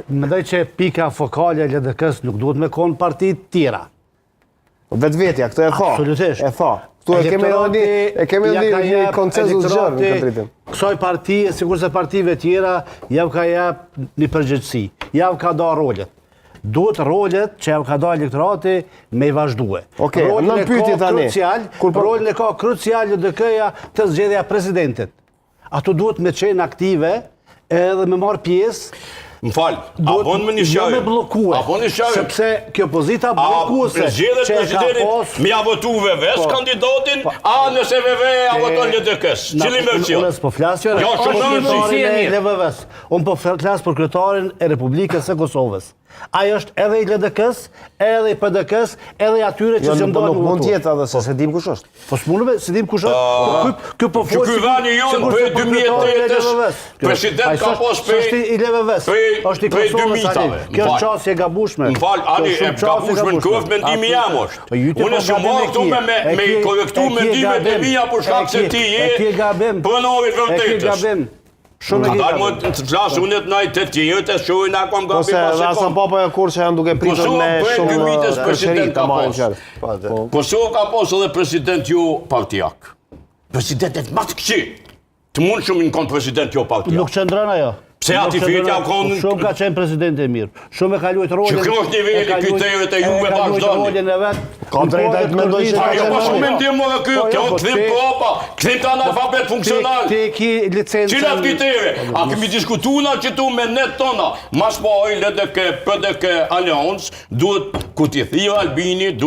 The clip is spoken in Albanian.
Mendoj që pika fokale e LDK-s nuk duhet me konë partit tjera. Vetvetja, këtë e tha. Absolutisht. E tha. Këtu e kemi një konsenzus gjërë në këtë dritim. Kësaj partije, sikur se partive tjera, jav ka jep një përgjithësi. Jav ka da rolet. Duhet rolet që jav ka da elektorati me i vazhdue. Rolin e ka krucial LDK-ja të zgjedhja presidentit. Ato duhet me qenë aktive edhe me marë pjesë. Më falë, a vonë me një shajë? Jo me blokue, sepse kjo pozita blokuese zgjedhjet presidentit mi a votu VV-s kandidatin, a nëse VV a voton LDK-s? Cili me qëllë? Unë po flasë Unë po flasë për kryetarin e Republikës së Kosovës. Ajo është edhe i LDK-s, edhe i PDK-s, edhe i atyre që se mdojnë nuk mund tjetë edhe se dim kush është. Po s'munëve, se dim kush është. Kjo po folë... Ky vani jonë për 2008-ës, president ka pos është i LVV-s, është i Kosovës, kjo është qasje e gabushme. Më falë, ani, e gabushme në këft mendimi jam është. Unë e shumë marrë këtu me korektu mendimet e mija për shkak se ti je pronovit vërtetës. Atar më të flasë unë të najtë të tjërët e shojë nga kom gabi pasë kom. Ose papa e kur që janë duke pritur me shumë kërshëri të majnë qërë. Kosovë ka posë edhe president jo partijak. Presidentet ma të këqi. Të mund shumë në konë president jo partijak. Nuk qëndrën ajo. Pse ati fitja konë... Shumë ka qenë president e mirë. Shumë e ka luajt rolin... Që krosh nivelli kriteret e juve bashkëdani. Ka drejta të mendoj që ka qenë shumë mendim më dhe kjo këthim propa, këthim të analfabet funksional. Ti e ki licencën... Cilat kritere? A kemi diskutuna që tu me net tona. Mas po ojnë LDK, PDK, Allianz, duhet, ku ti thio Albini, duhet